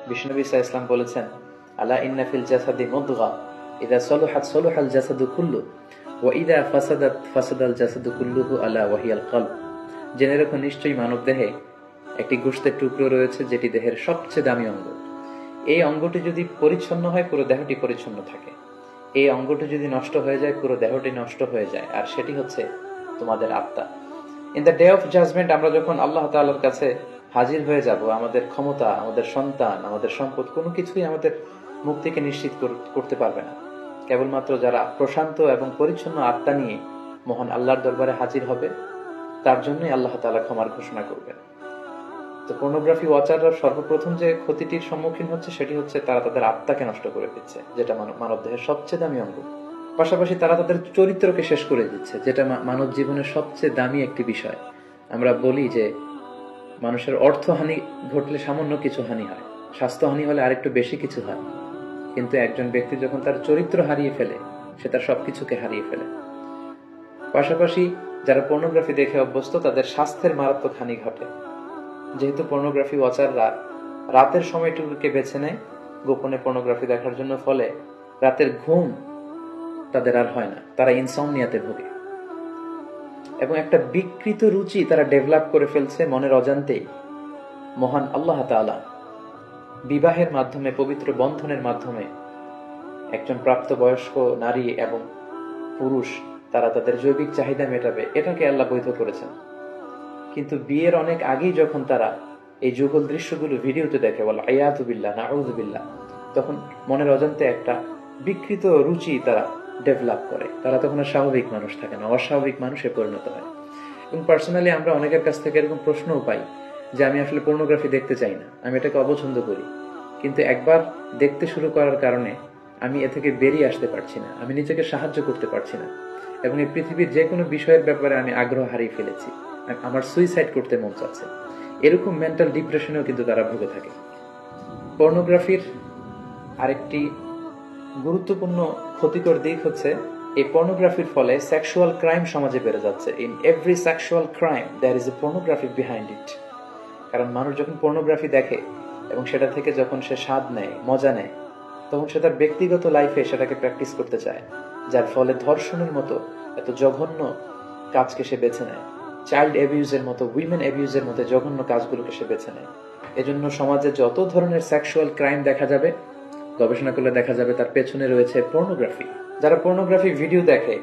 বিষ্ণু নবী সাল্লাল্লাহু আলাইহি ওয়াসাল্লাম বলেছেন, আলা ইন্না ফিল জাসাদি মুদগা ইযা সলুহাত সলুহাল জাসাদু কুল্লু ওয়া ইযা ফাসাদাত ফাসাদাল জাসাদু কুল্লুহু আলা ওয়াহিয়াল কলব। জেনে রাখো, নিশ্চয়ই মানব দেহে একটি গোশতের টুকরো রয়েছে যেটি দেহের সবচেয়ে দামি অঙ্গ। এই অঙ্গটি যদি পরিচ্ছন্ন হয় পুরো দেহটি পরিচ্ছন্ন থাকে, এই অঙ্গটি যদি নষ্ট হয়ে যায় পুরো দেহটি নষ্ট হয়ে যায়, আর সেটি হচ্ছে তোমাদের আত্মা। In the day of judgement আমরা যখন আল্লাহ তাআলার কাছে হাজির হয়ে যাব, আমাদের ক্ষমতা, আমাদের সন্তান, আমাদের সম্পদ কোনো কিছুই আমাদের মুক্তিকে নিশ্চিত করতে পারবে না। কেবলমাত্র যারা প্রশান্ত এবং পরিচ্ছন্ন আত্মা নিয়ে মহান আল্লাহর দরবারে হাজির হবে, তার জন্যই আল্লাহ তাআলা ক্ষমার ঘোষণা করবেন। তো পর্নোগ্রাফি ওয়াচাররা সর্বপ্রথম যে ক্ষতিটির সম্মুখীন হচ্ছে সেটি হচ্ছে তারা তাদের আত্মাকে নষ্ট করে দিচ্ছে, যেটা মানব দেহের সবচেয়ে দামি অঙ্গ। পাশাপাশি তারা তাদের চরিত্রকে শেষ করে দিচ্ছে, যেটা মানব জীবনের সবচেয়ে দামি একটি বিষয়। আমরা বলি যে মানুষের অর্থহানি ঘটলে সামান্য কিছু হানি হয়, স্বাস্থ্যহানি হলে আরেকটু বেশি কিছু হয়, কিন্তু একজন ব্যক্তি যখন তার চরিত্র হারিয়ে ফেলে সে তার সবকিছুকে হারিয়ে ফেলে। পাশাপাশি যারা পর্নোগ্রাফি দেখে অভ্যস্ত তাদের স্বাস্থ্যের মারাত্মক হানি ঘটে, যেহেতু পর্নোগ্রাফি ওয়াচাররা রাতের সময়টুকুকে বেছে নেয় গোপনে পর্নোগ্রাফি দেখার জন্য, ফলে রাতের ঘুম তাদের আর হয় না, তারা ইনসমনিয়াতে ভোগে এবং একটা বিকৃত রুচি তারা ডেভেলপ করে ফেলছে মনের অজান্তেই। মহান আল্লাহ তাআলা বিবাহের মাধ্যমে, পবিত্র বন্ধনের মাধ্যমে একজন প্রাপ্তবয়স্ক নারী এবং পুরুষ তারা তাদের জৈবিক চাহিদা মেটাবে, এটাকে আল্লাহ বৈধ করেছেন। কিন্তু বিয়ের অনেক আগেই যখন তারা এই যুগল দৃশ্যগুলো ভিডিওতে দেখে, বলে আয়াতু বিল্লাহ নাউযু বিল্লাহ, তখন মনের অজান্তে একটা বিকৃত রুচি তারা ডেভেলপ করে। তারা তখন আর স্বাভাবিক মানুষ থাকে না, অস্বাভাবিক মানুষে পরিণত হয়। এবং পার্সোনালি আমরা অনেকের কাছ থেকে এরকম প্রশ্নও পাই যে আমি আসলে পর্নোগ্রাফি দেখতে চাই না, আমি এটাকে অপছন্দ করি, কিন্তু একবার দেখতে শুরু করার কারণে আমি এ থেকে বেরিয়ে আসতে পারছি না, আমি নিজেকে সাহায্য করতে পারছি না, এবং এই পৃথিবীর যে কোনো বিষয়ের ব্যাপারে আমি আগ্রহ হারিয়ে ফেলেছি, আমার সুইসাইড করতে মন চাচ্ছে। এরকম মেন্টাল ডিপ্রেশনেও কিন্তু তারা ভুগে থাকে। পর্নোগ্রাফির আরেকটি গুরুত্বপূর্ণ ক্ষতিকর দিক হচ্ছে এই পর্নোগ্রাফির ফলে সেক্সুয়াল ক্রাইম সমাজে বেড়ে যাচ্ছে। In every sexual crime there is a pornography behind it. কারণ মানুষ যখন পর্নোগ্রাফি দেখে এবং সেটা থেকে যখন সে স্বাদ নেয়, মজা নেয়, তখন সে তার ব্যক্তিগত লাইফে সেটাকে প্র্যাকটিস করতে চায়, যার ফলে ধর্ষণের মতো এত জঘন্য কাজকে সে বেছে নেয়, চাইল্ড অ্যাবিউজের মতো, উইমেন অ্যাবিউজের মতো জঘন্য কাজগুলোকে সে বেছে নেয়। এজন্য সমাজে যত ধরনের সেক্সুয়াল ক্রাইম দেখা যাবে, গবেষণা করলে দেখা যাবে তার পেছনে রয়েছে পর্নোগ্রাফি। যারা পর্নোগ্রাফি ভিডিও দেখে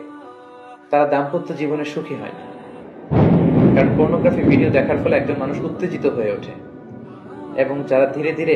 তারা দাম্পত্য জীবনে সুখী হয় না, কারণ পর্নোগ্রাফি ভিডিও দেখার ফলে একজন মানুষ উত্তেজিত হয়ে ওঠে, এবং যারা ধীরে ধীরে